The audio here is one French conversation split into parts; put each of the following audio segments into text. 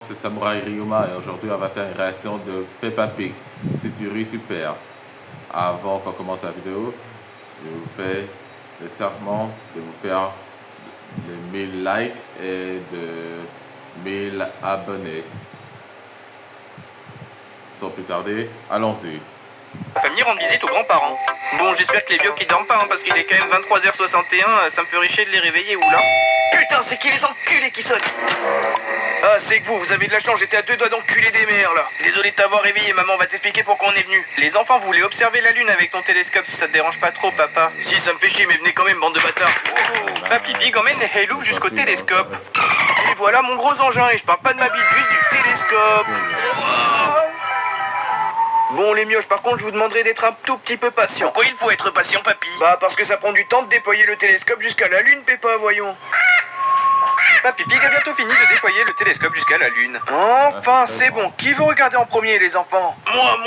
c'est Samouraï Ryuma et aujourd'hui on va faire une réaction de Peppa Pig. Si tu ris, tu perds. Avant qu'on commence la vidéo, je vous fais le serment de vous faire les 1000 likes et de 1000 abonnés. Sans plus tarder, allons-y. La famille rend visite aux grands-parents. Bon, j'espère que les vieux qui dorment pas, parce qu'il est quand même 23h61, ça me ferait chier de les réveiller, oula. Putain, c'est qui les enculés qui sonnent? Ah, c'est que vous avez de la chance, j'étais à 2 doigts d'enculer des mères, là. Désolé de t'avoir réveillé, maman va t'expliquer pourquoi on est venu. Les enfants voulaient observer la lune avec ton télescope, si ça te dérange pas trop, papa. Si, ça me fait chier, mais venez quand même, bande de bâtards. Papy Pig emmène les Hellouf jusqu'au télescope. Et voilà mon gros engin, et je parle pas de ma bite, juste du télescope. Bon les mioches, par contre je vous demanderai d'être un tout petit peu patient. Pourquoi il faut être patient, papy? Bah parce que ça prend du temps de déployer le télescope jusqu'à la lune, Peppa, voyons. Papy Pig a bientôt fini de déployer le télescope jusqu'à la lune. Enfin, c'est bon. Qui veut regarder en premier, les enfants? Moi.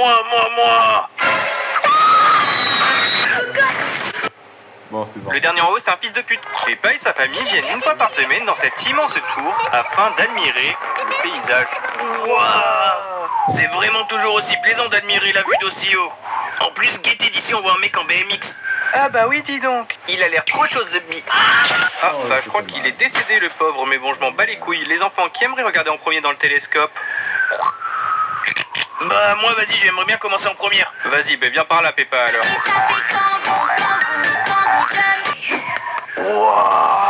Bon, c'est bon. Le dernier en haut, c'est un fils de pute. Peppa et sa famille viennent une fois par semaine dans cette immense tour afin d'admirer le paysage. Waouh! C'est vraiment toujours aussi plaisant d'admirer la vue d'aussi haut. En plus, gaieté d'ici, on voit un mec en BMX. Ah bah oui, dis donc. Il a l'air trop chose de bi. Ah bah je crois qu'il est décédé le pauvre, mais bon je m'en bats les couilles. Les enfants qui aimeraient regarder en premier dans le télescope? Bah moi vas-y, j'aimerais bien commencer en première. Vas-y, bah viens par là Peppa alors. Wouah!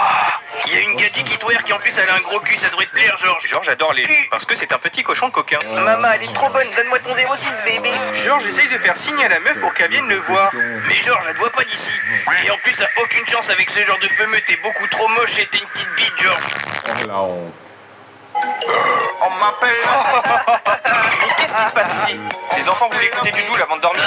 Il y a une gadie qui twerk et en plus elle a un gros cul, ça devrait te plaire Georges. Georges adore les loups parce que c'est un petit cochon coquin. Maman elle est trop bonne, donne-moi ton 06 bébé. Georges essaye de faire signe à la meuf pour qu'elle vienne le voir. Mais Georges elle te voit pas d'ici. Et en plus t'as aucune chance avec ce genre de fameux, t'es beaucoup trop moche et t'es une petite bite Georges. Oh la honte. On m'appelle. Mais qu'est-ce qui se passe ici? Les enfants voulaient écouter du Joule avant de dormir.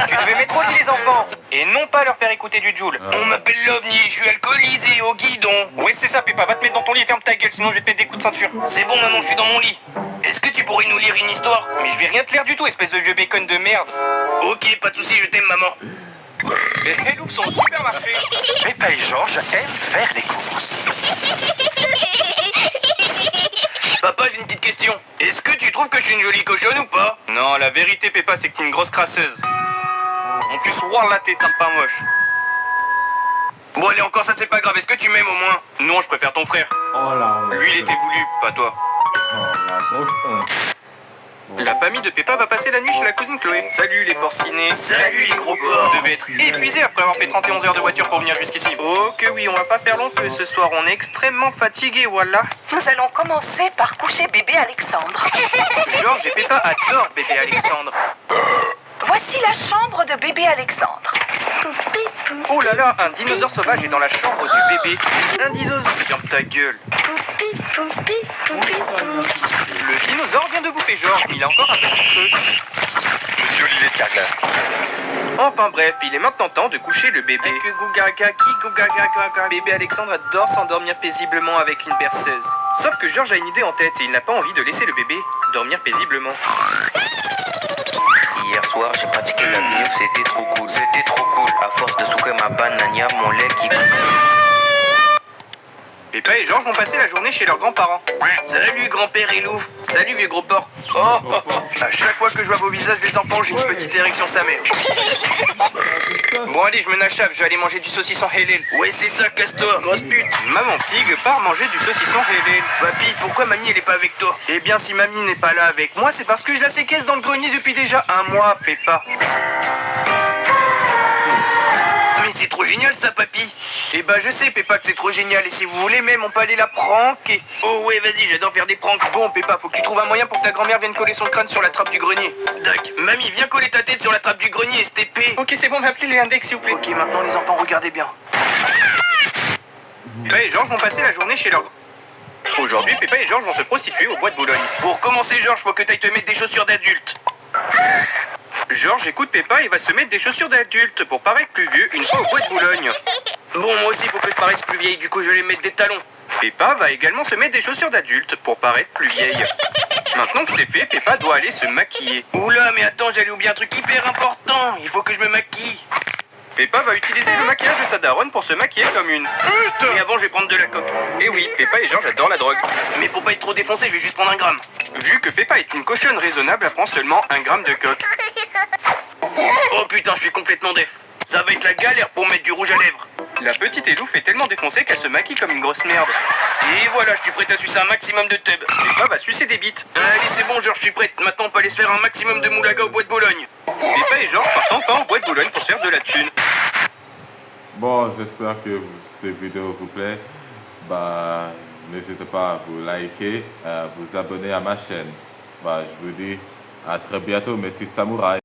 Tu devais mettre au lit les enfants et non pas leur faire écouter du Joule. On m'appelle l'OVNI, je suis alcoolisé au guidon. Ouais c'est ça Peppa, va te mettre dans ton lit et ferme ta gueule sinon je vais te mettre des coups de ceinture. C'est bon maman, je suis dans mon lit. Est-ce que tu pourrais nous lire une histoire? Mais je vais rien te lire du tout, espèce de vieux bacon de merde. Ok, pas de soucis, je t'aime maman. Les Hellouf sont au supermarché. Peppa et Georges aiment faire des courses. Papa, j'ai une petite question. Est-ce que tu trouves que je suis une jolie cochonne ou pas? Non, la vérité, Peppa, c'est que t'es une grosse crasseuse. En plus, là, t'es pas moche. Bon, allez, encore ça, c'est pas grave. Est-ce que tu m'aimes au moins? Non, je préfère ton frère. Oh la honte. Lui, il était voulu, pas toi. Oh la grosse honte. La famille de Peppa va passer la nuit chez la cousine Chloé. Salut les porcinés. Salut les gros porcs. Devait être épuisé après avoir fait 31 heures de voiture pour venir jusqu'ici. Oh que oui, on va pas faire long feu ce soir. On est extrêmement fatigué, voilà. Nous allons commencer par coucher bébé Alexandre. Georges et Peppa adorent bébé Alexandre. Voici la chambre de bébé Alexandre. Oh là là, un dinosaure sauvage est dans la chambre du bébé. Un dinosaure. Ferme ta gueule. Le dinosaure vient de bouffer Georges, il a encore un petit creux. Je suis Olivier de Carglass. Enfin bref, il est maintenant temps de coucher le bébé. Bébé Alexandre adore s'endormir paisiblement avec une berceuse. Sauf que Georges a une idée en tête et il n'a pas envie de laisser le bébé dormir paisiblement. Hier soir, j'ai pratiqué la bif, c'était trop cool. C'était trop cool. À force de souquer ma banania, mon lait qui... Peppa et Georges vont passer la journée chez leurs grands-parents. Salut grand-père Elouf. Salut vieux gros porc. À chaque fois que je vois vos visages les enfants, j'ai une petite érection sa mère. Bon allez, je me nachave, je vais aller manger du saucisson Hélène. Ouais c'est ça, casse-toi, grosse pute. Maman Pig part manger du saucisson Hélène. Papy, pourquoi mamie elle est pas avec toi? Eh bien si mamie n'est pas là avec moi, c'est parce que je la séquestre dans le grenier depuis déjà un mois, Peppa. Mais c'est trop génial ça, papy. Eh bah je sais Peppa que c'est trop génial et si vous voulez même on peut aller la pranker. Oh ouais vas-y, j'adore faire des pranks. Bon Peppa, faut que tu trouves un moyen pour que ta grand-mère vienne coller son crâne sur la trappe du grenier. Dac, mamie viens coller ta tête sur la trappe du grenier STP. Ok c'est bon, m'appelez les index s'il vous plaît. Ok maintenant les enfants regardez bien. Peppa et Georges vont passer la journée chez leur... Aujourd'hui Peppa et Georges vont se prostituer au bois de Boulogne. Pour commencer Georges, faut que t'ailles te mettre des chaussures d'adulte. Georges écoute Peppa et va se mettre des chaussures d'adulte pour paraître plus vieux une fois au bois de Boulogne. Bon, moi aussi, il faut que je paraisse plus vieille, du coup, je vais mettre des talons. Peppa va également se mettre des chaussures d'adulte pour paraître plus vieille. Maintenant que c'est fait, Peppa doit aller se maquiller. Oula, mais attends, j'allais oublier un truc hyper important. Il faut que je me maquille. Peppa va utiliser le maquillage de sa daronne pour se maquiller comme une pute. Mais avant, je vais prendre de la coke. Et oui, Peppa et George adorent la drogue. Mais pour pas être trop défoncé, je vais juste prendre un gramme. Vu que Peppa est une cochonne raisonnable, elle prend seulement 1 gramme de coke. Oh putain, je suis complètement def. Ça va être la galère pour mettre du rouge à lèvres. La petite Elouf est tellement défoncée qu'elle se maquille comme une grosse merde. Et voilà, je suis prête à sucer un maximum de tub. Peppa va sucer des bites. Allez, c'est bon, George, je suis prête. Maintenant, on peut aller se faire un maximum de moulaga au bois de Bologne. Peppa et George partent enfin au bois de Bologne pour se faire de la thune. Bon, j'espère que cette vidéo vous plaît. Bah, n'hésitez pas à vous liker, à vous abonner à ma chaîne. Bah, je vous dis à très bientôt, mes petits samouraïs.